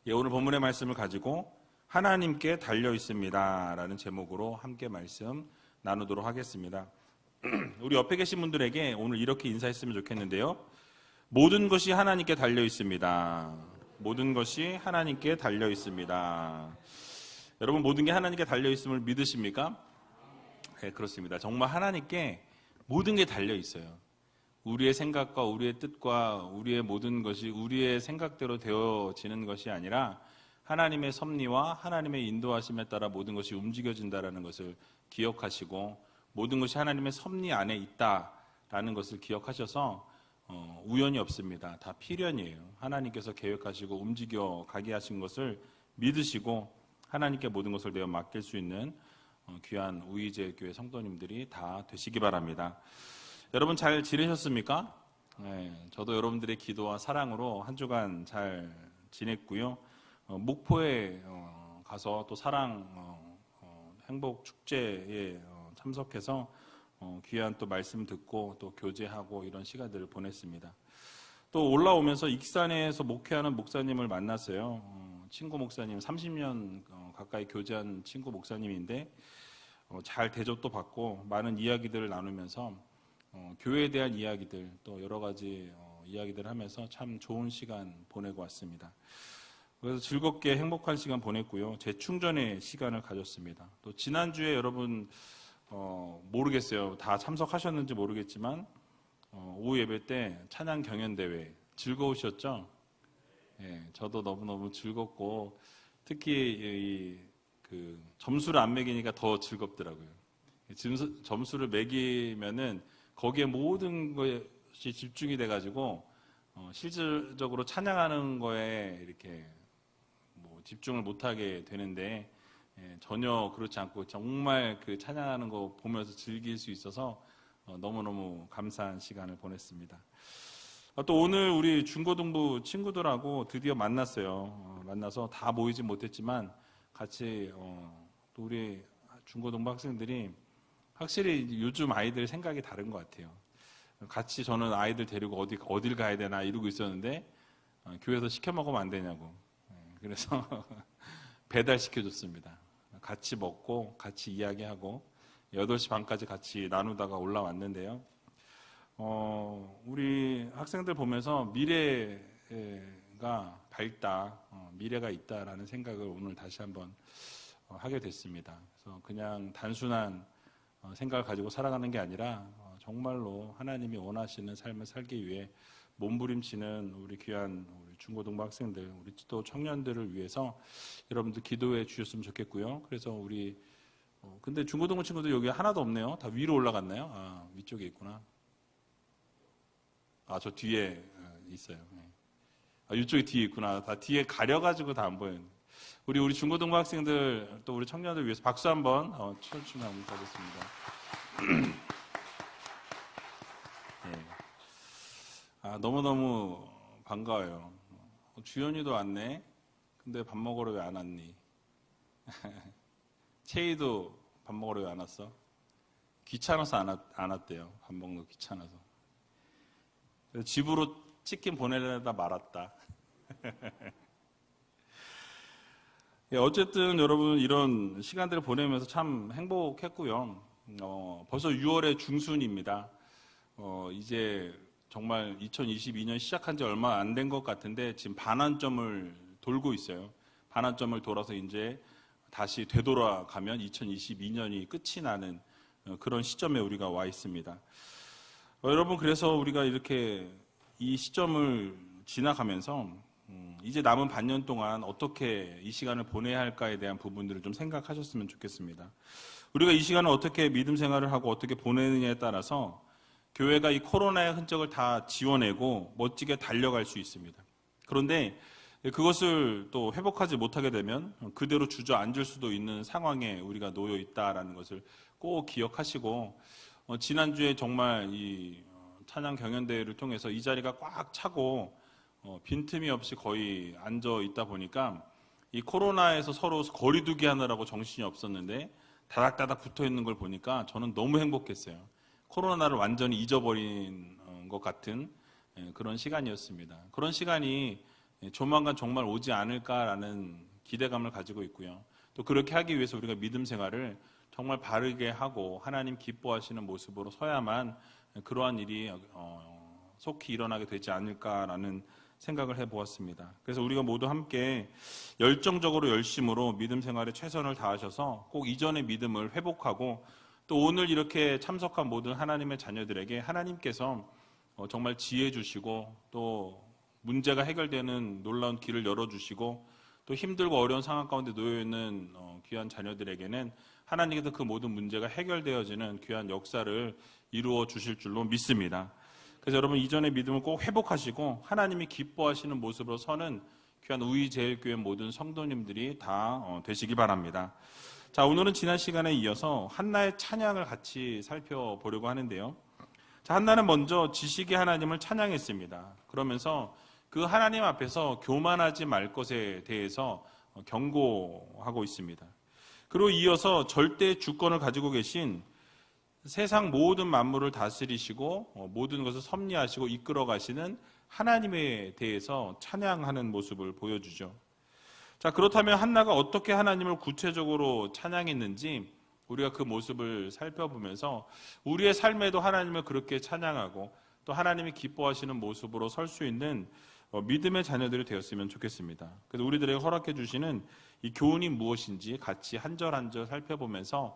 오늘 본문의 말씀을 가지고 하나님께 달려 있습니다 라는 제목으로 함께 말씀 나누도록 하겠습니다. 우리 옆에 계신 분들에게 오늘 이렇게 인사했으면 좋겠는데요. 모든 것이 하나님께 달려 있습니다. 모든 것이 하나님께 달려 있습니다. 여러분, 모든 게 하나님께 달려 있음을 믿으십니까? 네, 그렇습니다. 정말 하나님께 모든 게 달려 있어요. 우리의 생각과 우리의 뜻과 우리의 모든 것이 우리의 생각대로 되어지는 것이 아니라 하나님의 섭리와 하나님의 인도하심에 따라 모든 것이 움직여진다는 것을 기억하시고 모든 것이 하나님의 섭리 안에 있다라는 것을 기억하셔서 우연이 없습니다. 다 필연이에요. 하나님께서 계획하시고 움직여 가게 하신 것을 믿으시고 하나님께 모든 것을 내어 맡길 수 있는 귀한 우이제교회 성도님들이 다 되시기 바랍니다. 여러분 잘 지내셨습니까? 네, 저도 여러분들의 기도와 사랑으로 한 주간 잘 지냈고요. 목포에 가서 또 사랑 행복 축제에 참석해서 귀한 또 말씀 듣고 또 교제하고 이런 시간들을 보냈습니다. 또 올라오면서 익산에서 목회하는 목사님을 만났어요. 친구 목사님, 30년 가까이 교제한 친구 목사님인데 잘 대접도 받고 많은 이야기들을 나누면서 교회에 대한 이야기들 또 여러 가지 이야기들을 하면서 참 좋은 시간 보내고 왔습니다. 그래서 즐겁게 행복한 시간 보냈고요. 재충전의 시간을 가졌습니다. 또 지난주에 여러분 모르겠어요. 다 참석하셨는지 모르겠지만 오후 예배 때 찬양 경연대회 즐거우셨죠? 네, 저도 너무너무 즐겁고 특히 그 점수를 안 매기니까 더 즐겁더라고요. 점수를 매기면은 거기에 모든 것이 집중이 돼가지고 실질적으로 찬양하는 거에 이렇게 집중을 못하게 되는데 전혀 그렇지 않고 정말 그 찬양하는 거 보면서 즐길 수 있어서 너무너무 감사한 시간을 보냈습니다. 또 오늘 우리 중고등부 친구들하고 드디어 만났어요. 만나서 다 모이지 못했지만 같이 또 우리 중고등부 학생들이 확실히 요즘 아이들 생각이 다른 것 같아요. 같이 저는 아이들 데리고 어딜 가야 되나 이러고 있었는데 교회에서 시켜 먹으면 안 되냐고. 그래서 배달시켜줬습니다. 같이 먹고 같이 이야기하고 8시 반까지 같이 나누다가 올라왔는데요. 우리 학생들 보면서 미래가 밝다, 미래가 있다라는 생각을 오늘 다시 한번 하게 됐습니다. 그래서 그냥 단순한 생각을 가지고 살아가는 게 아니라 정말로 하나님이 원하시는 삶을 살기 위해 몸부림치는 우리 귀한 우리 중고등부 학생들, 우리 또 청년들을 위해서 여러분들 기도해 주셨으면 좋겠고요. 그래서 우리 근데 중고등부 친구들 여기 하나도 없네요. 다 위로 올라갔나요? 아, 위쪽에 있구나. 아, 저 뒤에 있어요. 아, 이쪽에 뒤에 있구나. 다 뒤에 가려가지고 다 안 보여요. 우리 중고등부 학생들 또 우리 청년들 위해서 박수 한번 쳐주시면 감사하겠습니다. 네. 아, 너무너무 반가워요. 주연이도 왔네. 근데 밥 먹으러 왜 안 왔니? 채이도 밥 먹으러 왜 안 왔어? 귀찮아서 안 왔대요. 밥 먹는 거 귀찮아서. 그래서 집으로 치킨 보내려다 말았다. 어쨌든 여러분 이런 시간들을 보내면서 참 행복했고요. 벌써 6월의 중순입니다. 이제 정말 2022년 시작한 지 얼마 안 된 것 같은데 지금 반환점을 돌고 있어요. 반환점을 돌아서 이제 다시 되돌아가면 2022년이 끝이 나는 그런 시점에 우리가 와 있습니다. 여러분, 그래서 우리가 이렇게 이 시점을 지나가면서 이제 남은 반년 동안 어떻게 이 시간을 보내야 할까에 대한 부분들을 좀 생각하셨으면 좋겠습니다. 우리가 이 시간을 어떻게 믿음 생활을 하고 어떻게 보내느냐에 따라서 교회가 이 코로나의 흔적을 다 지워내고 멋지게 달려갈 수 있습니다. 그런데 그것을 또 회복하지 못하게 되면 그대로 주저앉을 수도 있는 상황에 우리가 놓여 있다라는 것을 꼭 기억하시고 지난주에 정말 이 찬양 경연대회를 통해서 이 자리가 꽉 차고 빈틈이 없이 거의 앉아 있다 보니까 이 코로나에서 서로 거리두기 하느라고 정신이 없었는데 다닥다닥 붙어 있는 걸 보니까 저는 너무 행복했어요. 코로나를 완전히 잊어버린 것 같은 그런 시간이었습니다. 그런 시간이 조만간 정말 오지 않을까라는 기대감을 가지고 있고요. 또 그렇게 하기 위해서 우리가 믿음 생활을 정말 바르게 하고 하나님 기뻐하시는 모습으로 서야만 그러한 일이 속히 일어나게 되지 않을까라는 생각을 해보았습니다. 그래서 우리가 모두 함께 열정적으로 열심으로 믿음 생활에 최선을 다하셔서 꼭 이전의 믿음을 회복하고 또 오늘 이렇게 참석한 모든 하나님의 자녀들에게 하나님께서 정말 지혜 주시고 또 문제가 해결되는 놀라운 길을 열어주시고 또 힘들고 어려운 상황 가운데 놓여있는 귀한 자녀들에게는 하나님께서 그 모든 문제가 해결되어지는 귀한 역사를 이루어 주실 줄로 믿습니다. 그래서 여러분 이전의 믿음을 꼭 회복하시고 하나님이 기뻐하시는 모습으로 서는 귀한 우이제일교회 모든 성도님들이 다 되시기 바랍니다. 자, 오늘은 지난 시간에 이어서 한나의 찬양을 같이 살펴보려고 하는데요. 자, 한나는 먼저 지식의 하나님을 찬양했습니다. 그러면서 그 하나님 앞에서 교만하지 말 것에 대해서 경고하고 있습니다. 그리고 이어서 절대 주권을 가지고 계신 세상 모든 만물을 다스리시고 모든 것을 섭리하시고 이끌어 가시는 하나님에 대해서 찬양하는 모습을 보여주죠. 자, 그렇다면 한나가 어떻게 하나님을 구체적으로 찬양했는지 우리가 그 모습을 살펴보면서 우리의 삶에도 하나님을 그렇게 찬양하고 또 하나님이 기뻐하시는 모습으로 설 수 있는 믿음의 자녀들이 되었으면 좋겠습니다. 그래서 우리들에게 허락해 주시는 이 교훈이 무엇인지 같이 한 절 한 절 살펴보면서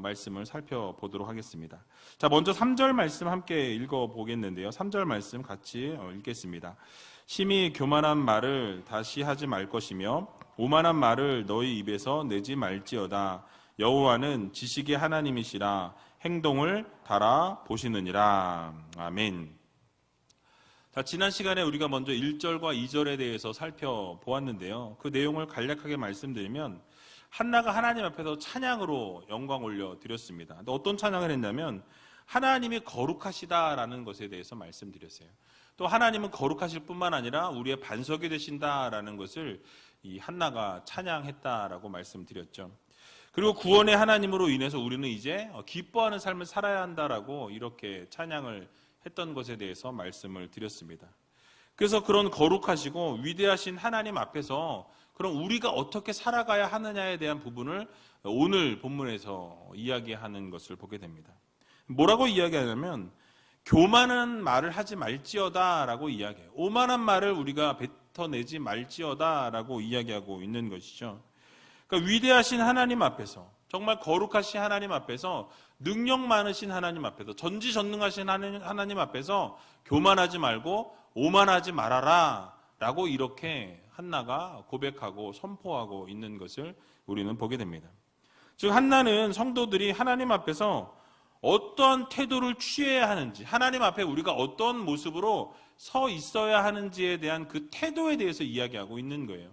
말씀을 살펴보도록 하겠습니다. 자, 먼저 3절 말씀 함께 읽어보겠는데요. 3절 말씀 같이 읽겠습니다. 심히 교만한 말을 다시 하지 말 것이며 오만한 말을 너희 입에서 내지 말지어다. 여호와는 지식의 하나님이시라 행동을 달아 보시느니라. 아멘. 자, 지난 시간에 우리가 먼저 1절과 2절에 대해서 살펴보았는데요. 그 내용을 간략하게 말씀드리면 한나가 하나님 앞에서 찬양으로 영광 올려드렸습니다. 근데 어떤 찬양을 했냐면 하나님이 거룩하시다라는 것에 대해서 말씀드렸어요. 또 하나님은 거룩하실 뿐만 아니라 우리의 반석이 되신다라는 것을 이 한나가 찬양했다라고 말씀드렸죠. 그리고 구원의 하나님으로 인해서 우리는 이제 기뻐하는 삶을 살아야 한다라고 이렇게 찬양을 했던 것에 대해서 말씀을 드렸습니다. 그래서 그런 거룩하시고 위대하신 하나님 앞에서 그럼 우리가 어떻게 살아가야 하느냐에 대한 부분을 오늘 본문에서 이야기하는 것을 보게 됩니다. 뭐라고 이야기하냐면 교만한 말을 하지 말지어다라고 이야기해요. 오만한 말을 우리가 뱉어내지 말지어다라고 이야기하고 있는 것이죠. 그러니까 위대하신 하나님 앞에서 정말 거룩하신 하나님 앞에서 능력 많으신 하나님 앞에서 전지전능하신 하나님 앞에서 교만하지 말고 오만하지 말아라 라고 이렇게 한나가 고백하고 선포하고 있는 것을 우리는 보게 됩니다. 즉 한나는 성도들이 하나님 앞에서 어떤 태도를 취해야 하는지, 하나님 앞에 우리가 어떤 모습으로 서 있어야 하는지에 대한 그 태도에 대해서 이야기하고 있는 거예요.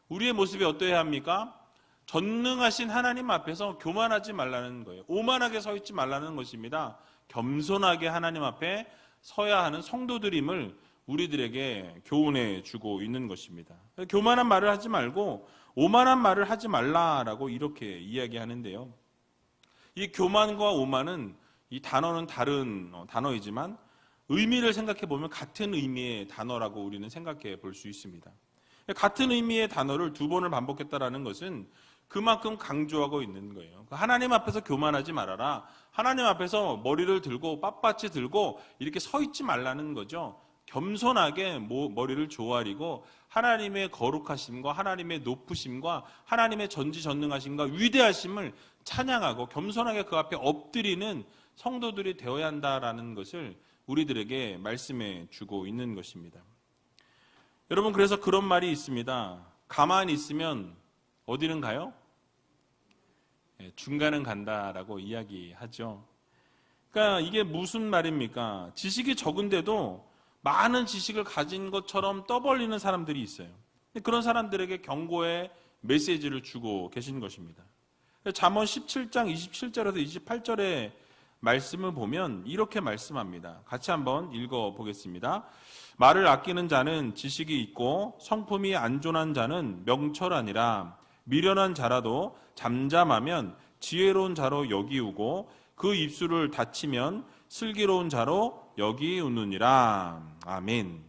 우리의 모습이 어떠해야 합니까? 전능하신 하나님 앞에서 교만하지 말라는 거예요. 오만하게 서 있지 말라는 것입니다. 겸손하게 하나님 앞에 서야 하는 성도들임을 우리들에게 교훈해 주고 있는 것입니다. 교만한 말을 하지 말고 오만한 말을 하지 말라라고 이렇게 이야기하는데요. 이 교만과 오만은 이 단어는 다른 단어이지만 의미를 생각해 보면 같은 의미의 단어라고 우리는 생각해 볼 수 있습니다. 같은 의미의 단어를 두 번을 반복했다라는 것은 그만큼 강조하고 있는 거예요. 하나님 앞에서 교만하지 말아라. 하나님 앞에서 머리를 들고 빳빳이 들고 이렇게 서 있지 말라는 거죠. 겸손하게 머리를 조아리고 하나님의 거룩하심과 하나님의 높으심과 하나님의 전지전능하심과 위대하심을 찬양하고 겸손하게 그 앞에 엎드리는 성도들이 되어야 한다라는 것을 우리들에게 말씀해 주고 있는 것입니다. 여러분, 그래서 그런 말이 있습니다. 가만히 있으면 어디는 가요? 중간은 간다라고 이야기하죠. 그러니까 이게 무슨 말입니까? 지식이 적은데도 많은 지식을 가진 것처럼 떠벌리는 사람들이 있어요. 그런 사람들에게 경고의 메시지를 주고 계신 것입니다. 잠언 17장 27절에서 28절의 말씀을 보면 이렇게 말씀합니다. 같이 한번 읽어보겠습니다. 말을 아끼는 자는 지식이 있고 성품이 안존한 자는 명철하니라. 미련한 자라도 잠잠하면 지혜로운 자로 여기우고 그 입술을 닫히면 슬기로운 자로 여기우느니라. 아멘.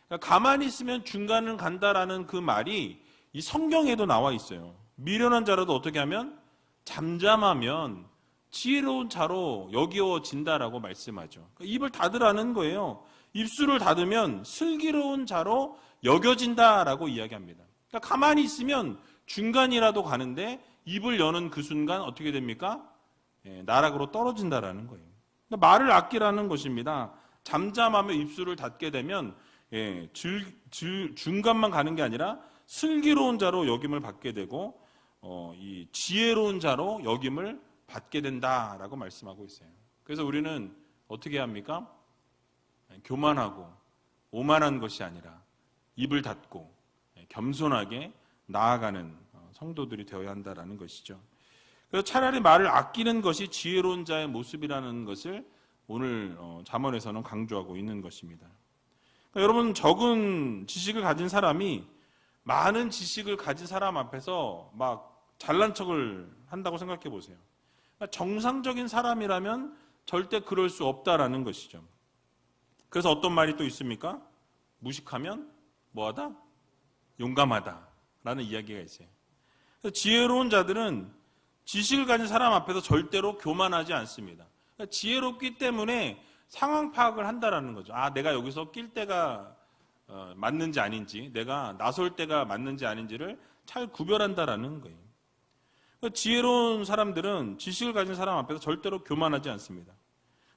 그러니까 가만히 있으면 중간을 간다라는 그 말이 이 성경에도 나와 있어요. 미련한 자라도 어떻게 하면 잠잠하면 지혜로운 자로 여겨진다라고 말씀하죠. 그러니까 입을 닫으라는 거예요. 입술을 닫으면 슬기로운 자로 여겨진다라고 이야기합니다. 그러니까 가만히 있으면 중간이라도 가는데 입을 여는 그 순간 어떻게 됩니까? 나락으로 떨어진다라는 거예요. 그러니까 말을 아끼라는 것입니다. 잠잠하며 입술을 닫게 되면 중간만 가는 게 아니라 슬기로운 자로 여김을 받게 되고 이 지혜로운 자로 여김을 받게 된다라고 말씀하고 있어요. 그래서 우리는 어떻게 합니까? 교만하고 오만한 것이 아니라 입을 닫고 겸손하게 나아가는 성도들이 되어야 한다라는 것이죠. 그래서 차라리 말을 아끼는 것이 지혜로운 자의 모습이라는 것을 오늘 잠언에서는 강조하고 있는 것입니다. 그러니까 여러분, 적은 지식을 가진 사람이 많은 지식을 가진 사람 앞에서 막 잘난 척을 한다고 생각해 보세요. 그러니까 정상적인 사람이라면 절대 그럴 수 없다라는 것이죠. 그래서 어떤 말이 또 있습니까? 무식하면 뭐하다? 용감하다라는 이야기가 있어요. 그래서 지혜로운 자들은 지식을 가진 사람 앞에서 절대로 교만하지 않습니다. 그러니까 지혜롭기 때문에 상황 파악을 한다라는 거죠. 내가 여기서 낄 때가 맞는지 아닌지, 내가 나설 때가 맞는지 아닌지를 잘 구별한다라는 거예요. 그러니까 지혜로운 사람들은 지식을 가진 사람 앞에서 절대로 교만하지 않습니다.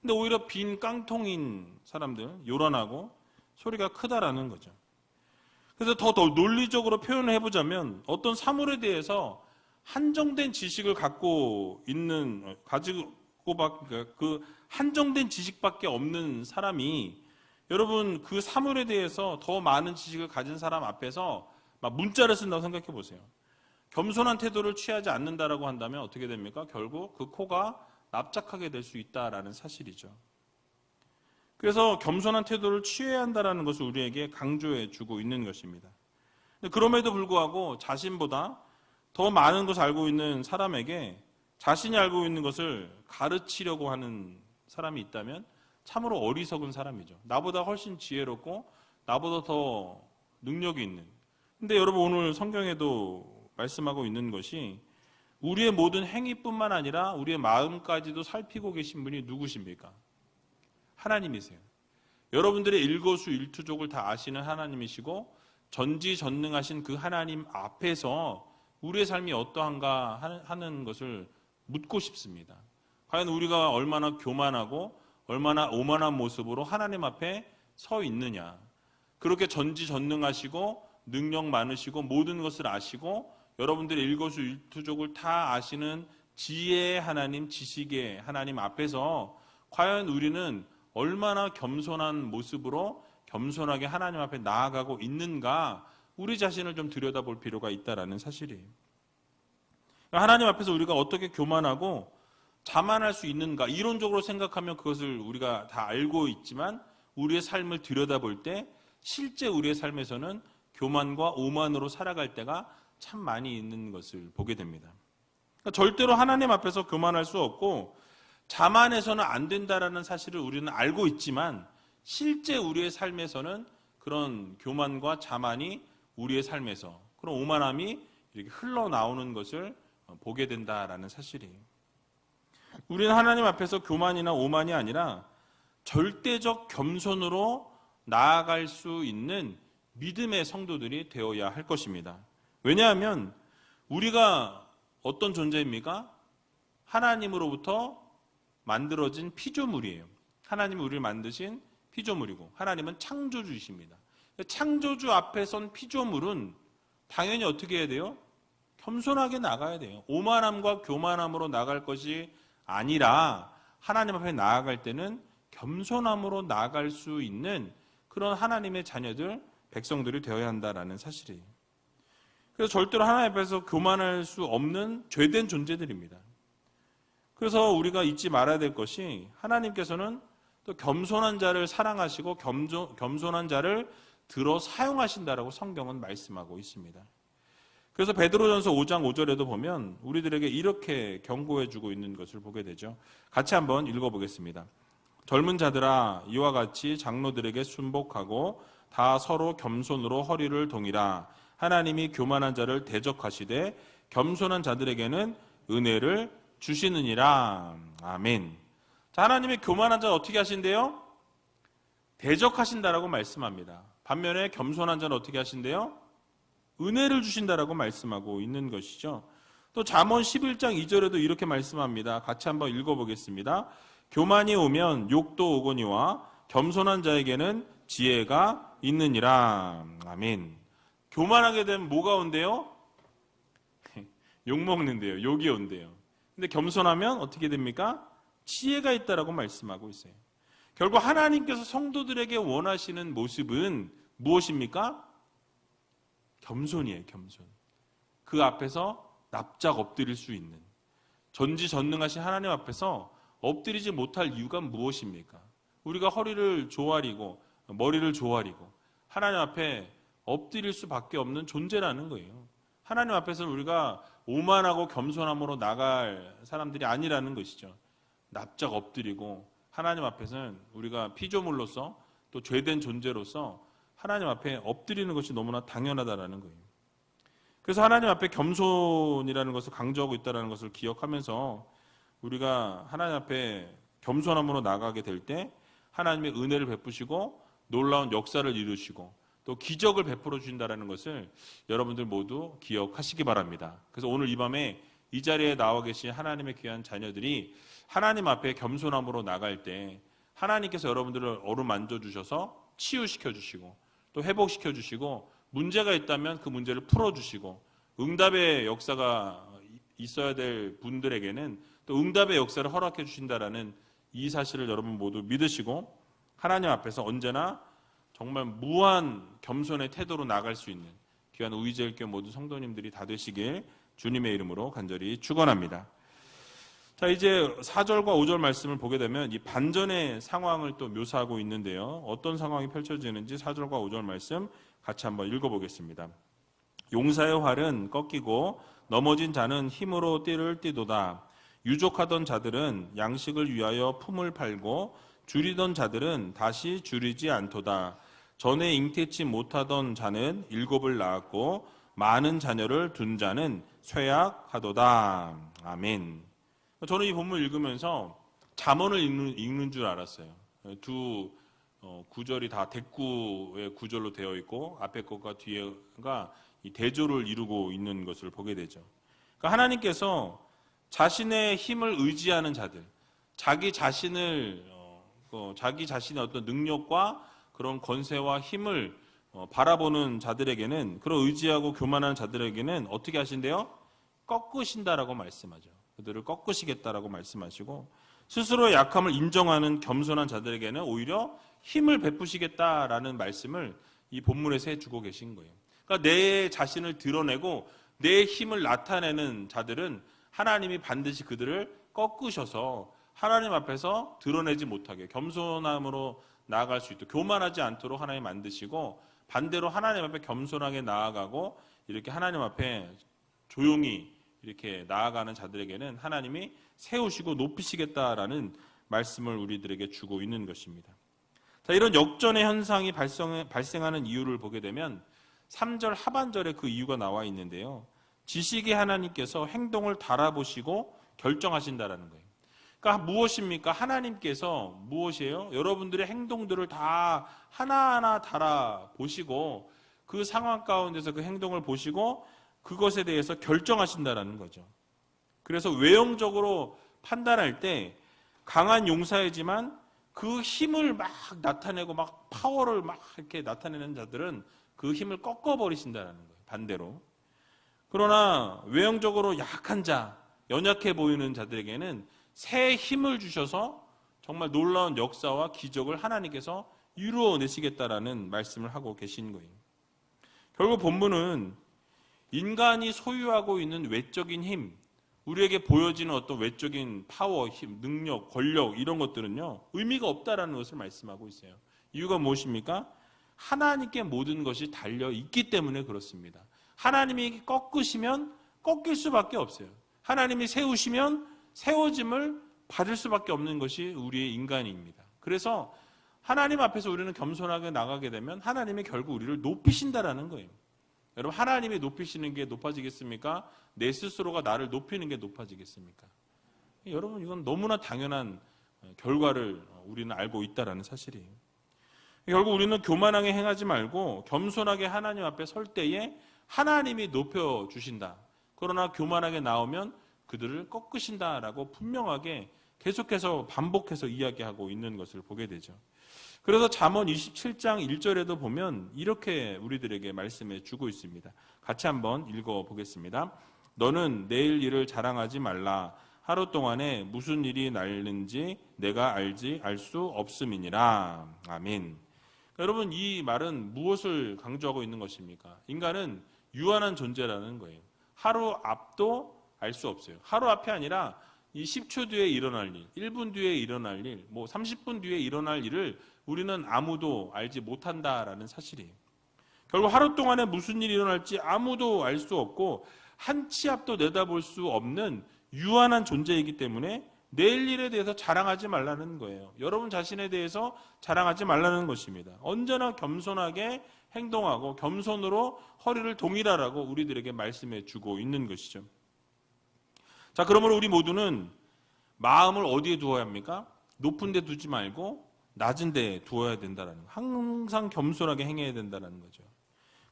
근데 오히려 빈 깡통인 사람들, 요란하고 소리가 크다라는 거죠. 그래서 더 논리적으로 표현을 해보자면 어떤 사물에 대해서 한정된 지식을 가지고 그 한정된 지식밖에 없는 사람이 여러분 그 사물에 대해서 더 많은 지식을 가진 사람 앞에서 막 문자를 쓴다고 생각해 보세요. 겸손한 태도를 취하지 않는다라고 한다면 어떻게 됩니까? 결국 그 코가 납작하게 될 수 있다라는 사실이죠. 그래서 겸손한 태도를 취해야 한다라는 것을 우리에게 강조해 주고 있는 것입니다. 그럼에도 불구하고 자신보다 더 많은 것을 알고 있는 사람에게 자신이 알고 있는 것을 가르치려고 하는 사람이 있다면 참으로 어리석은 사람이죠. 나보다 훨씬 지혜롭고 나보다 더 능력이 있는. 근데 여러분 오늘 성경에도 말씀하고 있는 것이 우리의 모든 행위뿐만 아니라 우리의 마음까지도 살피고 계신 분이 누구십니까? 하나님이세요. 여러분들의 일거수일투족을 다 아시는 하나님이시고 전지전능하신 그 하나님 앞에서 우리의 삶이 어떠한가 하는 것을 묻고 싶습니다. 과연 우리가 얼마나 교만하고 얼마나 오만한 모습으로 하나님 앞에 서 있느냐. 그렇게 전지전능하시고 능력 많으시고 모든 것을 아시고 여러분들의 일거수일투족을 다 아시는 지혜의 하나님, 지식의 하나님 앞에서 과연 우리는 얼마나 겸손한 모습으로 겸손하게 하나님 앞에 나아가고 있는가, 우리 자신을 좀 들여다볼 필요가 있다라는 사실이에요. 하나님 앞에서 우리가 어떻게 교만하고 자만할 수 있는가, 이론적으로 생각하면 그것을 우리가 다 알고 있지만 우리의 삶을 들여다볼 때 실제 우리의 삶에서는 교만과 오만으로 살아갈 때가 참 많이 있는 것을 보게 됩니다. 그러니까 절대로 하나님 앞에서 교만할 수 없고 자만해서는 안 된다라는 사실을 우리는 알고 있지만 실제 우리의 삶에서는 그런 교만과 자만이 우리의 삶에서 그런 오만함이 이렇게 흘러나오는 것을 보게 된다라는 사실이에요. 우리는 하나님 앞에서 교만이나 오만이 아니라 절대적 겸손으로 나아갈 수 있는 믿음의 성도들이 되어야 할 것입니다. 왜냐하면 우리가 어떤 존재입니까? 하나님으로부터 만들어진 피조물이에요. 하나님이 우리를 만드신 피조물이고 하나님은 창조주이십니다. 창조주 앞에 선 피조물은 당연히 어떻게 해야 돼요? 겸손하게 나가야 돼요. 오만함과 교만함으로 나갈 것이 아니라 하나님 앞에 나아갈 때는 겸손함으로 나아갈 수 있는 그런 하나님의 자녀들, 백성들이 되어야 한다라는 사실이에요. 그래서 절대로 하나님 앞에서 교만할 수 없는 죄된 존재들입니다. 그래서 우리가 잊지 말아야 될 것이 하나님께서는 또 겸손한 자를 사랑하시고 겸손한 자를 들어 사용하신다라고 성경은 말씀하고 있습니다. 그래서 베드로전서 5장 5절에도 보면 우리들에게 이렇게 경고해주고 있는 것을 보게 되죠. 같이 한번 읽어보겠습니다. 젊은 자들아 이와 같이 장로들에게 순복하고 다 서로 겸손으로 허리를 동이라. 하나님이 교만한 자를 대적하시되 겸손한 자들에게는 은혜를 주시느니라. 아멘. 자, 하나님이 교만한 자를 어떻게 하신대요? 대적하신다라고 말씀합니다. 반면에 겸손한 자는 어떻게 하신대요? 은혜를 주신다라고 말씀하고 있는 것이죠. 또 잠언 11장 2절에도 이렇게 말씀합니다. 같이 한번 읽어보겠습니다. 교만이 오면 욕도 오거니와 겸손한 자에게는 지혜가 있느니라. 아멘. 교만하게 되면 뭐가 온대요? 욕 먹는데요. 욕이 온대요. 근데 겸손하면 어떻게 됩니까? 지혜가 있다라고 말씀하고 있어요. 결국 하나님께서 성도들에게 원하시는 모습은 무엇입니까? 겸손이에요. 겸손. 그 앞에서 납작 엎드릴 수 있는, 전지전능하신 하나님 앞에서 엎드리지 못할 이유가 무엇입니까? 우리가 허리를 조아리고 머리를 조아리고 하나님 앞에 엎드릴 수밖에 없는 존재라는 거예요. 하나님 앞에서 우리가 오만하고 겸손함으로 나갈 사람들이 아니라는 것이죠. 납작 엎드리고 하나님 앞에서는 우리가 피조물로서 또 죄된 존재로서 하나님 앞에 엎드리는 것이 너무나 당연하다라는 거예요. 그래서 하나님 앞에 겸손이라는 것을 강조하고 있다는 것을 기억하면서 우리가 하나님 앞에 겸손함으로 나가게 될 때 하나님의 은혜를 베푸시고 놀라운 역사를 이루시고 또 기적을 베풀어 주신다는 것을 여러분들 모두 기억하시기 바랍니다. 그래서 오늘 이 밤에 이 자리에 나와 계신 하나님의 귀한 자녀들이 하나님 앞에 겸손함으로 나갈 때 하나님께서 여러분들을 어루만져 주셔서 치유시켜 주시고 또 회복시켜 주시고 문제가 있다면 그 문제를 풀어주시고 응답의 역사가 있어야 될 분들에게는 또 응답의 역사를 허락해 주신다라는 이 사실을 여러분 모두 믿으시고 하나님 앞에서 언제나 정말 무한 겸손의 태도로 나갈 수 있는 귀한 우이제일교회 모든 성도님들이 다 되시길 주님의 이름으로 간절히 축원합니다. 자, 이제 4절과 5절 말씀을 보게 되면 이 반전의 상황을 또 묘사하고 있는데요. 어떤 상황이 펼쳐지는지 4절과 5절 말씀 같이 한번 읽어보겠습니다. 용사의 활은 꺾이고 넘어진 자는 힘으로 띠를 띠도다. 유족하던 자들은 양식을 위하여 품을 팔고 줄이던 자들은 다시 줄이지 않도다. 전에 잉태치 못하던 자는 7을 낳았고 많은 자녀를 둔 자는 쇠약하도다. 아멘. 저는 이 본문 읽으면서 잠언을 읽는 줄 알았어요. 두 구절이 다 대꾸의 구절로 되어 있고 앞에 것과 뒤에가 이 대조를 이루고 있는 것을 보게 되죠. 그러니까 하나님께서 자신의 힘을 의지하는 자들, 자기 자신의 어떤 능력과 그런 권세와 힘을 바라보는 자들에게는, 그런 의지하고 교만한 자들에게는 어떻게 하신대요? 꺾으신다라고 말씀하죠. 그들을 꺾으시겠다라고 말씀하시고, 스스로의 약함을 인정하는 겸손한 자들에게는 오히려 힘을 베푸시겠다라는 말씀을 이 본문에서 해주고 계신 거예요. 그러니까 내 자신을 드러내고 내 힘을 나타내는 자들은 하나님이 반드시 그들을 꺾으셔서 하나님 앞에서 드러내지 못하게 겸손함으로 나아갈 수 있도록, 교만하지 않도록 하나님 만드시고, 반대로 하나님 앞에 겸손하게 나아가고 이렇게 하나님 앞에 조용히 이렇게 나아가는 자들에게는 하나님이 세우시고 높이시겠다라는 말씀을 우리들에게 주고 있는 것입니다. 자, 이런 역전의 현상이 발생하는 이유를 보게 되면 3절 하반절에 그 이유가 나와 있는데요. 지식의 하나님께서 행동을 달아보시고 결정하신다라는 거예요. 그러니까 무엇입니까? 하나님께서 무엇이에요? 여러분들의 행동들을 다 하나하나 달아보시고 그 상황 가운데서 그 행동을 보시고 그것에 대해서 결정하신다라는 거죠. 그래서 외형적으로 판단할 때 강한 용사이지만 그 힘을 막 나타내고 막 파워를 막 이렇게 나타내는 자들은 그 힘을 꺾어버리신다라는 거예요. 반대로. 그러나 외형적으로 약한 자, 연약해 보이는 자들에게는 새 힘을 주셔서 정말 놀라운 역사와 기적을 하나님께서 이루어내시겠다라는 말씀을 하고 계신 거예요. 결국 본문은 인간이 소유하고 있는 외적인 힘, 우리에게 보여지는 어떤 외적인 파워, 힘, 능력, 권력 이런 것들은요 의미가 없다라는 것을 말씀하고 있어요. 이유가 무엇입니까? 하나님께 모든 것이 달려 있기 때문에 그렇습니다. 하나님이 꺾으시면 꺾일 수밖에 없어요. 하나님이 세우시면 세워짐을 받을 수밖에 없는 것이 우리의 인간입니다. 그래서 하나님 앞에서 우리는 겸손하게 나가게 되면 하나님이 결국 우리를 높이신다라는 거예요. 여러분, 하나님이 높이시는 게 높아지겠습니까? 내 스스로가 나를 높이는 게 높아지겠습니까? 여러분, 이건 너무나 당연한 결과를 우리는 알고 있다라는 사실이에요. 결국 우리는 교만하게 행하지 말고 겸손하게 하나님 앞에 설 때에 하나님이 높여주신다. 그러나 교만하게 나오면 그들을 꺾으신다라고 분명하게 계속해서 반복해서 이야기하고 있는 것을 보게 되죠. 그래서 잠언 27장 1절에도 보면 이렇게 우리들에게 말씀해 주고 있습니다. 같이 한번 읽어보겠습니다. 너는 내일 일을 자랑하지 말라. 하루 동안에 무슨 일이 날는지 내가 알 수 없음이니라. 아멘. 여러분, 이 말은 무엇을 강조하고 있는 것입니까? 인간은 유한한 존재라는 거예요. 하루 앞도 알 수 없어요. 하루 앞이 아니라 이 10초 뒤에 일어날 일, 1분 뒤에 일어날 일, 30분 뒤에 일어날 일을 우리는 아무도 알지 못한다라는 사실이에요. 결국 하루 동안에 무슨 일이 일어날지 아무도 알 수 없고 한 치 앞도 내다볼 수 없는 유한한 존재이기 때문에 내일 일에 대해서 자랑하지 말라는 거예요. 여러분 자신에 대해서 자랑하지 말라는 것입니다. 언제나 겸손하게 행동하고 겸손으로 허리를 동일하라고 우리들에게 말씀해 주고 있는 것이죠. 자, 그러므로 우리 모두는 마음을 어디에 두어야 합니까? 높은 데 두지 말고 낮은 데 두어야 된다는 거. 항상 겸손하게 행해야 된다는 거죠.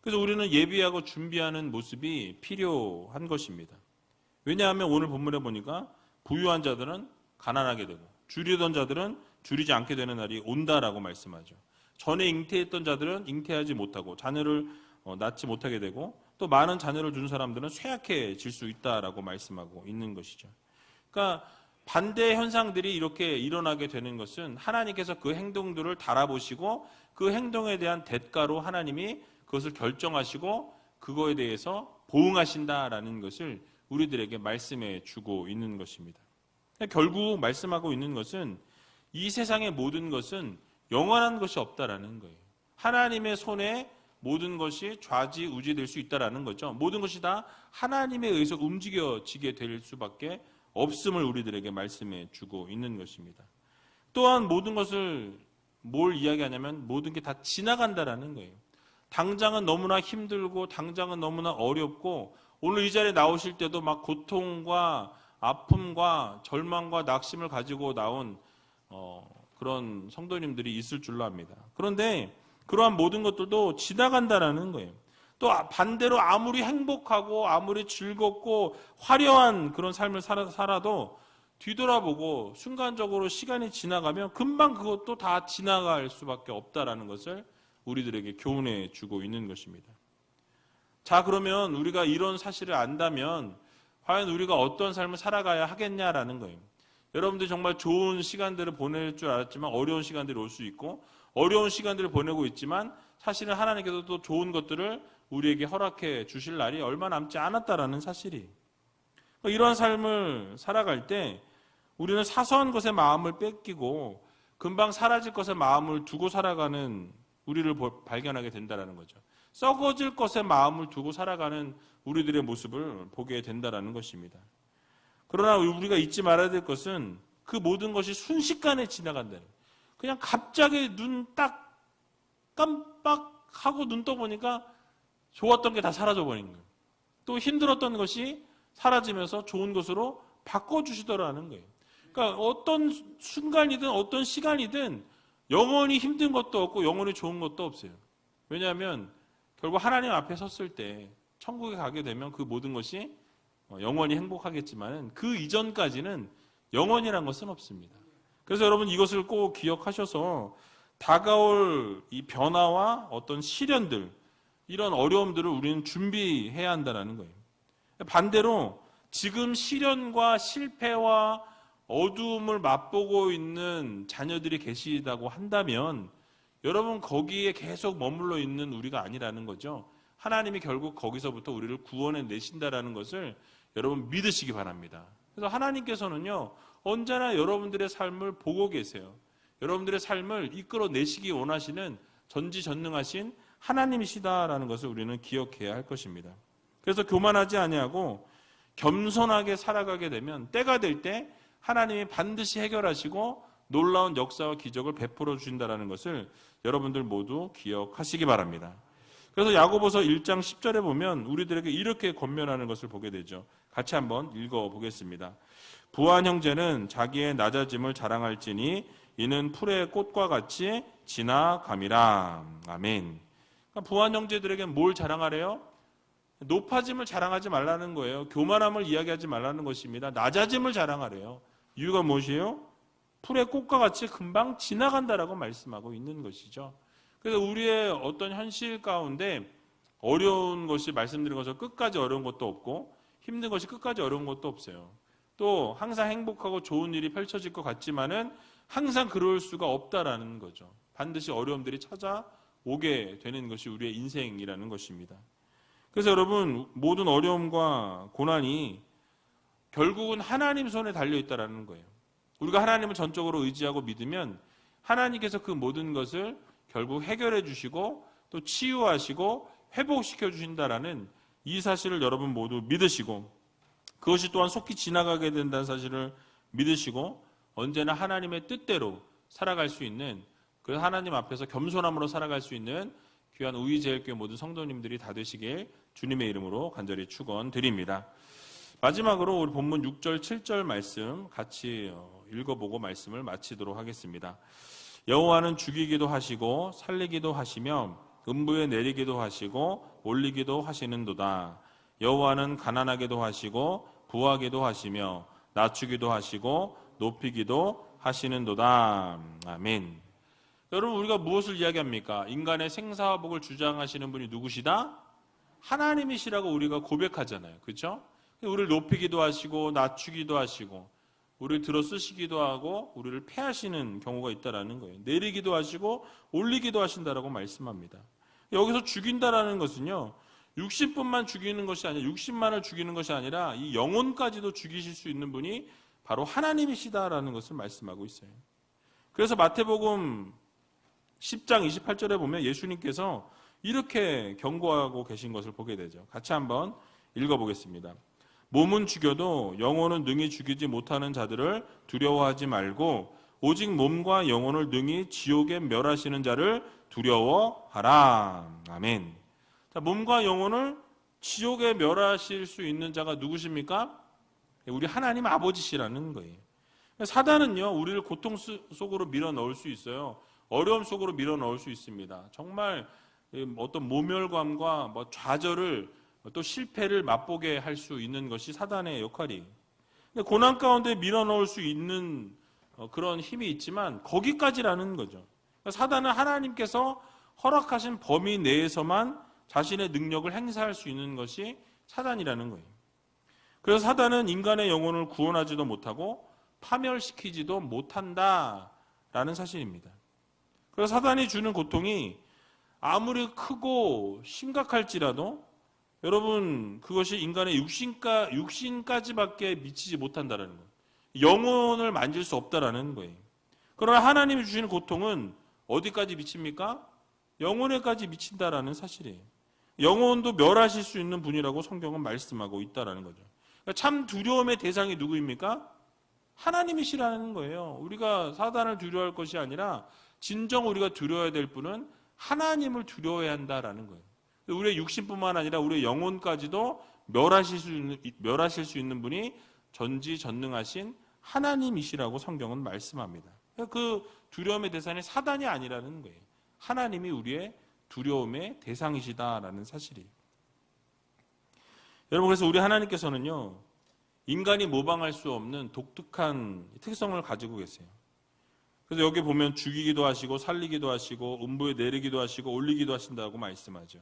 그래서 우리는 예비하고 준비하는 모습이 필요한 것입니다. 왜냐하면 오늘 본문에 보니까 부유한 자들은 가난하게 되고 줄이던 자들은 줄이지 않게 되는 날이 온다라고 말씀하죠. 전에 잉태했던 자들은 잉태하지 못하고 자녀를 낳지 못하게 되고 또 많은 자녀를 둔 사람들은 쇠약해질 수 있다라고 말씀하고 있는 것이죠. 그러니까 반대 현상들이 이렇게 일어나게 되는 것은 하나님께서 그 행동들을 달아보시고 그 행동에 대한 대가로 하나님이 그것을 결정하시고 그거에 대해서 보응하신다라는 것을 우리들에게 말씀해 주고 있는 것입니다. 결국 말씀하고 있는 것은 이 세상의 모든 것은 영원한 것이 없다라는 거예요. 하나님의 손에 모든 것이 좌지우지될 수 있다라는 거죠. 모든 것이 다 하나님에 의해서 움직여지게 될 수밖에 없음을 우리들에게 말씀해 주고 있는 것입니다. 또한 모든 것을 뭘 이야기하냐면 모든 게 다 지나간다라는 거예요. 당장은 너무나 힘들고 당장은 너무나 어렵고 오늘 이 자리에 나오실 때도 막 고통과 아픔과 절망과 낙심을 가지고 나온 그런 성도님들이 있을 줄로 압니다. 그런데 그러한 모든 것들도 지나간다라는 거예요. 또 반대로 아무리 행복하고 아무리 즐겁고 화려한 그런 삶을 살아도 뒤돌아보고 순간적으로 시간이 지나가면 금방 그것도 다 지나갈 수밖에 없다라는 것을 우리들에게 교훈해 주고 있는 것입니다. 자, 그러면 우리가 이런 사실을 안다면 과연 우리가 어떤 삶을 살아가야 하겠냐라는 거예요. 여러분들이 정말 좋은 시간들을 보낼 줄 알았지만 어려운 시간들이 올 수 있고 어려운 시간들을 보내고 있지만 사실은 하나님께서 또 좋은 것들을 우리에게 허락해 주실 날이 얼마 남지 않았다라는 사실이. 이러한 삶을 살아갈 때 우리는 사소한 것에 마음을 뺏기고 금방 사라질 것에 마음을 두고 살아가는 우리를 발견하게 된다는 거죠. 썩어질 것에 마음을 두고 살아가는 우리들의 모습을 보게 된다는 것입니다. 그러나 우리가 잊지 말아야 될 것은 그 모든 것이 순식간에 지나간다는 거예요. 그냥 갑자기 눈 딱 깜빡하고 눈 떠보니까 좋았던 게 다 사라져버린 거예요. 또 힘들었던 것이 사라지면서 좋은 것으로 바꿔주시더라는 거예요. 그러니까 어떤 순간이든 어떤 시간이든 영원히 힘든 것도 없고 영원히 좋은 것도 없어요. 왜냐하면 결국 하나님 앞에 섰을 때 천국에 가게 되면 그 모든 것이 영원히 행복하겠지만 그 이전까지는 영원이란 것은 없습니다. 그래서 여러분 이것을 꼭 기억하셔서 다가올 이 변화와 어떤 시련들, 이런 어려움들을 우리는 준비해야 한다는 거예요. 반대로 지금 시련과 실패와 어두움을 맛보고 있는 자녀들이 계시다고 한다면 여러분 거기에 계속 머물러 있는 우리가 아니라는 거죠. 하나님이 결국 거기서부터 우리를 구원해 내신다라는 것을 여러분 믿으시기 바랍니다. 그래서 하나님께서는요 언제나 여러분들의 삶을 보고 계세요. 여러분들의 삶을 이끌어내시기 원하시는 전지전능하신 하나님이시다라는 것을 우리는 기억해야 할 것입니다. 그래서 교만하지 아니하고 겸손하게 살아가게 되면 때가 될 때 하나님이 반드시 해결하시고 놀라운 역사와 기적을 베풀어 주신다라는 것을 여러분들 모두 기억하시기 바랍니다. 그래서 야고보서 1장 10절에 보면 우리들에게 이렇게 권면하는 것을 보게 되죠. 같이 한번 읽어보겠습니다. 부한 형제는 자기의 낮아짐을 자랑할지니 이는 풀의 꽃과 같이 지나감이라. 아멘. 그러니까 부한 형제들에게 뭘 자랑하래요? 높아짐을 자랑하지 말라는 거예요. 교만함을 이야기하지 말라는 것입니다. 낮아짐을 자랑하래요. 이유가 무엇이에요? 풀의 꽃과 같이 금방 지나간다라고 말씀하고 있는 것이죠. 그래서 우리의 어떤 현실 가운데 어려운 것이 말씀드린 것처럼 끝까지 어려운 것도 없고 힘든 것이 끝까지 어려운 것도 없어요. 또 항상 행복하고 좋은 일이 펼쳐질 것 같지만은 항상 그럴 수가 없다라는 거죠. 반드시 어려움들이 찾아오게 되는 것이 우리의 인생이라는 것입니다. 그래서 여러분, 모든 어려움과 고난이 결국은 하나님 손에 달려있다라는 거예요. 우리가 하나님을 전적으로 의지하고 믿으면 하나님께서 그 모든 것을 결국 해결해 주시고 또 치유하시고 회복시켜 주신다라는 이 사실을 여러분 모두 믿으시고, 그것이 또한 속히 지나가게 된다는 사실을 믿으시고 언제나 하나님의 뜻대로 살아갈 수 있는, 그 하나님 앞에서 겸손함으로 살아갈 수 있는 귀한 우이제일교회 모든 성도님들이 다 되시길 주님의 이름으로 간절히 축원드립니다. 마지막으로 우리 본문 6절 7절 말씀 같이 읽어보고 말씀을 마치도록 하겠습니다. 여호와는 죽이기도 하시고 살리기도 하시며 음부에 내리기도 하시고 올리기도 하시는도다. 여호와는 가난하게도 하시고 부하게도 하시며 낮추기도 하시고 높이기도 하시는도다. 아멘. 여러분, 우리가 무엇을 이야기합니까? 인간의 생사화복을 주장하시는 분이 누구시다? 하나님이시라고 우리가 고백하잖아요. 그렇죠? 우리를 높이기도 하시고 낮추기도 하시고 우리를 들어 쓰시기도 하고 우리를 폐하시는 경우가 있다라는 거예요. 내리기도 하시고 올리기도 하신다라고 말씀합니다. 여기서 죽인다라는 것은요, 육신뿐만 죽이는 것이 아니라, 육신만을 죽이는 것이 아니라 이 영혼까지도 죽이실 수 있는 분이 바로 하나님이시다라는 것을 말씀하고 있어요. 그래서 마태복음 10장 28절에 보면 예수님께서 이렇게 경고하고 계신 것을 보게 되죠. 같이 한번 읽어보겠습니다. 몸은 죽여도 영혼은 능히 죽이지 못하는 자들을 두려워하지 말고 오직 몸과 영혼을 능히 지옥에 멸하시는 자를 두려워하라. 아멘. 자, 몸과 영혼을 지옥에 멸하실 수 있는 자가 누구십니까? 우리 하나님 아버지시라는 거예요. 사단은요, 우리를 고통 속으로 밀어 넣을 수 있어요. 어려움 속으로 밀어 넣을 수 있습니다. 정말 어떤 모멸감과 좌절을 또 실패를 맛보게 할 수 있는 것이 사단의 역할이에요. 고난 가운데 밀어 넣을 수 있는 그런 힘이 있지만 거기까지라는 거죠. 사단은 하나님께서 허락하신 범위 내에서만 자신의 능력을 행사할 수 있는 것이 사단이라는 거예요. 그래서 사단은 인간의 영혼을 구원하지도 못하고 파멸시키지도 못한다라는 사실입니다. 그래서 사단이 주는 고통이 아무리 크고 심각할지라도 여러분, 그것이 인간의 육신까지밖에 미치지 못한다는 거예요. 영혼을 만질 수 없다라는 거예요. 그러나 하나님이 주시는 고통은 어디까지 미칩니까? 영혼에까지 미친다라는 사실이에요. 영혼도 멸하실 수 있는 분이라고 성경은 말씀하고 있다라는 거죠. 그러니까 참 두려움의 대상이 누구입니까? 하나님이시라는 거예요. 우리가 사단을 두려워할 것이 아니라 진정 우리가 두려워야 될 분은 하나님을 두려워해야 한다라는 거예요. 우리의 육신뿐만 아니라 우리의 영혼까지도 멸하실 수 있는 분이 전지전능하신 하나님이시라고 성경은 말씀합니다. 그 두려움의 대상이 사단이 아니라는 거예요. 하나님이 우리의 두려움의 대상이시다라는 사실이에요. 여러분, 그래서 우리 하나님께서는요, 인간이 모방할 수 없는 독특한 특성을 가지고 계세요. 그래서 여기 보면 죽이기도 하시고 살리기도 하시고 음부에 내리기도 하시고 올리기도 하신다고 말씀하죠.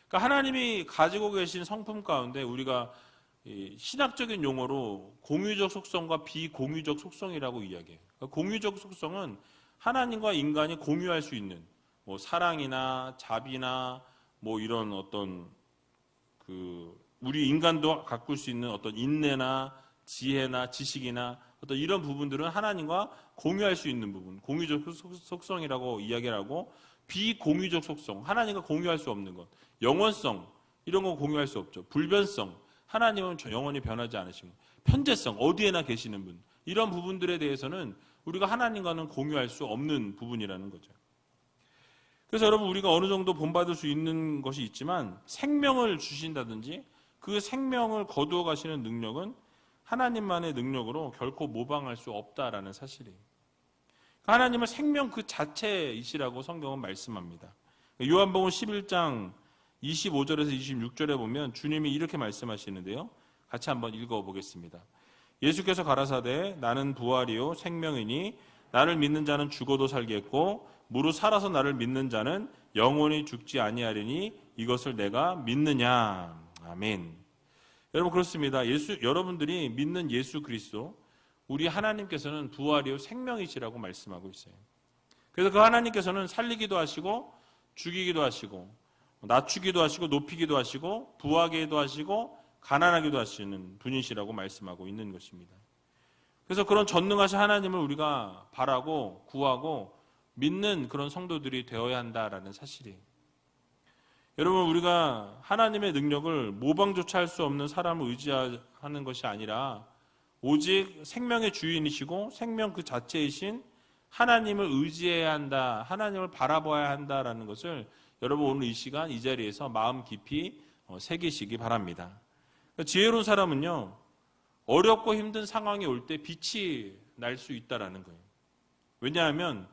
그러니까 하나님이 가지고 계신 성품 가운데 우리가 신학적인 용어로 공유적 속성과 비공유적 속성이라고 이야기해요. 그러니까 공유적 속성은 하나님과 인간이 공유할 수 있는 사랑이나 자비나 이런 어떤 우리 인간도 가꿀 수 있는 어떤 인내나 지혜나 지식이나 어떤 이런 부분들은 하나님과 공유할 수 있는 부분, 공유적 속성이라고 이야기를 하고, 비공유적 속성, 하나님과 공유할 수 없는 것, 영원성, 이런 거 공유할 수 없죠. 불변성, 하나님은 영원히 변하지 않으시고, 편재성, 어디에나 계시는 분, 이런 부분들에 대해서는 우리가 하나님과는 공유할 수 없는 부분이라는 거죠. 그래서 여러분, 우리가 어느 정도 본받을 수 있는 것이 있지만 생명을 주신다든지 그 생명을 거두어 가시는 능력은 하나님만의 능력으로 결코 모방할 수 없다라는 사실이에요. 하나님은 생명 그 자체이시라고 성경은 말씀합니다. 요한복음 11장 25절에서 26절에 보면 주님이 이렇게 말씀하시는데요. 같이 한번 읽어보겠습니다. 예수께서 가라사대 나는 부활이요 생명이니 나를 믿는 자는 죽어도 살겠고 무릇 살아서 나를 믿는 자는 영원히 죽지 아니하리니 이것을 내가 믿느냐. 아멘. 여러분, 그렇습니다. 여러분들이 믿는 예수 그리스도, 우리 하나님께서는 부활이요 생명이시라고 말씀하고 있어요. 그래서 그 하나님께서는 살리기도 하시고 죽이기도 하시고 낮추기도 하시고 높이기도 하시고 부하게도 하시고 가난하기도 하시는 분이시라고 말씀하고 있는 것입니다. 그래서 그런 전능하신 하나님을 우리가 바라고 구하고 믿는 그런 성도들이 되어야 한다라는 사실이에요. 여러분, 우리가 하나님의 능력을 모방조차 할 수 없는 사람을 의지하는 것이 아니라 오직 생명의 주인이시고 생명 그 자체이신 하나님을 의지해야 한다, 하나님을 바라봐야 한다라는 것을 여러분 오늘 이 시간 이 자리에서 마음 깊이 새기시기 바랍니다. 지혜로운 사람은요, 어렵고 힘든 상황이 올 때 빛이 날 수 있다라는 거예요. 왜냐하면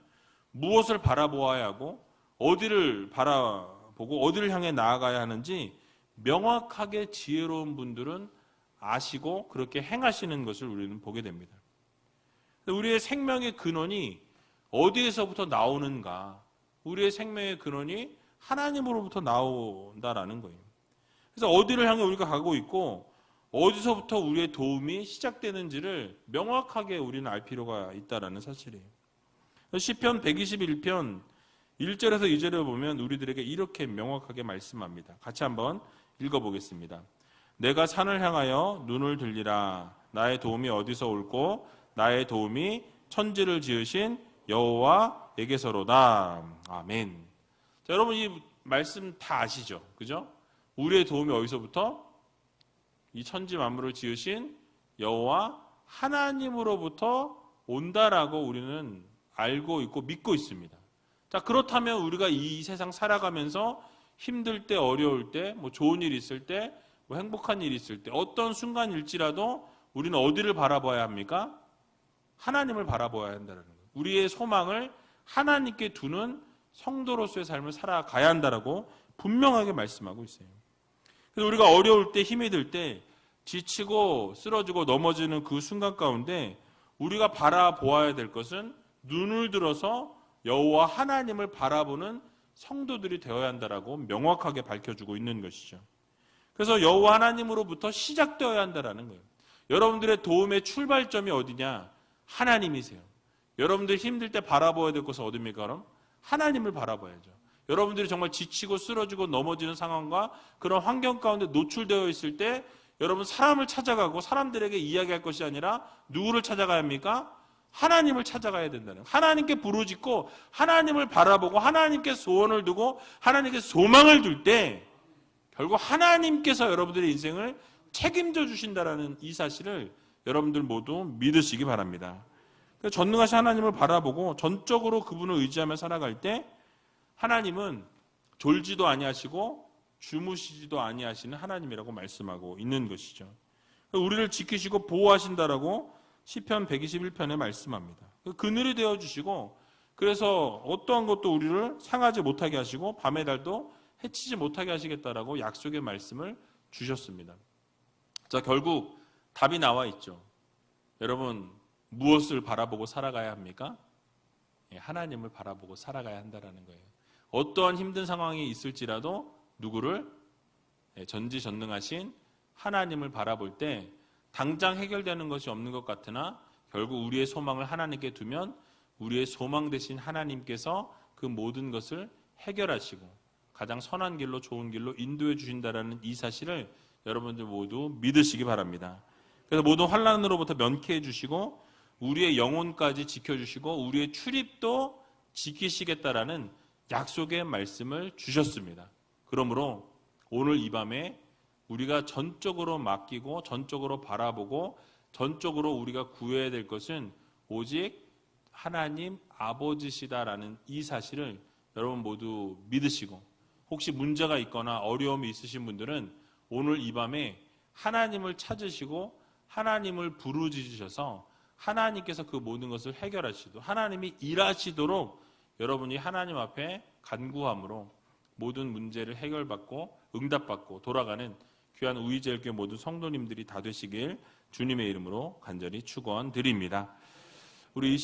무엇을 바라보아야 하고 어디를 바라보고 어디를 향해 나아가야 하는지 명확하게 지혜로운 분들은 아시고 그렇게 행하시는 것을 우리는 보게 됩니다. 우리의 생명의 근원이 어디에서부터 나오는가? 우리의 생명의 근원이 하나님으로부터 나온다라는 거예요. 그래서 어디를 향해 우리가 가고 있고 어디서부터 우리의 도움이 시작되는지를 명확하게 우리는 알 필요가 있다라는 사실이에요. 시편 121편 1절에서 2절에 보면 우리들에게 이렇게 명확하게 말씀합니다. 같이 한번 읽어보겠습니다. 내가 산을 향하여 눈을 들리라. 나의 도움이 어디서 올고 나의 도움이 천지를 지으신 여호와에게서로다. 아멘. 자, 여러분, 이 말씀 다 아시죠? 그죠? 우리의 도움이 어디서부터? 이 천지 만물을 지으신 여호와 하나님으로부터 온다라고 우리는 알고 있고 믿고 있습니다. 자, 그렇다면 우리가 이 세상 살아가면서 힘들 때, 어려울 때, 좋은 일 있을 때, 행복한 일 있을 때, 어떤 순간일지라도 우리는 어디를 바라봐야 합니까? 하나님을 바라봐야 한다는 거예요. 우리의 소망을 하나님께 두는 성도로서의 삶을 살아가야 한다라고 분명하게 말씀하고 있어요. 그래서 우리가 어려울 때, 힘이 들 때, 지치고 쓰러지고 넘어지는 그 순간 가운데 우리가 바라보아야 될 것은 눈을 들어서 여호와 하나님을 바라보는 성도들이 되어야 한다라고 명확하게 밝혀주고 있는 것이죠. 그래서 여호와 하나님으로부터 시작되어야 한다라는 거예요. 여러분들의 도움의 출발점이 어디냐? 하나님이세요. 여러분들이 힘들 때 바라봐야 될 것은 어디입니까? 그럼 하나님을 바라봐야죠. 여러분들이 정말 지치고 쓰러지고 넘어지는 상황과 그런 환경 가운데 노출되어 있을 때 여러분 사람을 찾아가고 사람들에게 이야기할 것이 아니라 누구를 찾아가야 합니까? 하나님을 찾아가야 된다는 거예요. 하나님께 부르짖고 하나님을 바라보고 하나님께 소원을 두고 하나님께 소망을 둘 때 결국 하나님께서 여러분들의 인생을 책임져 주신다라는 이 사실을 여러분들 모두 믿으시기 바랍니다. 전능하신 하나님을 바라보고 전적으로 그분을 의지하며 살아갈 때 하나님은 졸지도 아니하시고 주무시지도 아니하시는 하나님이라고 말씀하고 있는 것이죠. 우리를 지키시고 보호하신다라고 시편 121편에 말씀합니다. 그늘이 되어주시고 그래서 어떠한 것도 우리를 상하지 못하게 하시고 밤의 달도 해치지 못하게 하시겠다라고 약속의 말씀을 주셨습니다. 자, 결국 답이 나와 있죠. 여러분, 무엇을 바라보고 살아가야 합니까? 하나님을 바라보고 살아가야 한다는 거예요. 어떠한 힘든 상황이 있을지라도 누구를? 전지전능하신 하나님을 바라볼 때 당장 해결되는 것이 없는 것 같으나 결국 우리의 소망을 하나님께 두면 우리의 소망 되신 하나님께서 그 모든 것을 해결하시고 가장 선한 길로 좋은 길로 인도해 주신다라는 이 사실을 여러분들 모두 믿으시기 바랍니다. 그래서 모든 환난으로부터 면케해 주시고 우리의 영혼까지 지켜주시고 우리의 출입도 지키시겠다라는 약속의 말씀을 주셨습니다. 그러므로 오늘 이 밤에 우리가 전적으로 맡기고 전적으로 바라보고 전적으로 우리가 구해야 될 것은 오직 하나님 아버지시다라는 이 사실을 여러분 모두 믿으시고, 혹시 문제가 있거나 어려움이 있으신 분들은 오늘 이 밤에 하나님을 찾으시고 하나님을 부르짖으셔서 하나님께서 그 모든 것을 해결하시도록, 하나님이 일하시도록 여러분이 하나님 앞에 간구함으로 모든 문제를 해결받고 응답받고 돌아가는 귀한 우이제일교회 모든 성도님들이 다 되시길 주님의 이름으로 간절히 축원드립니다. 우리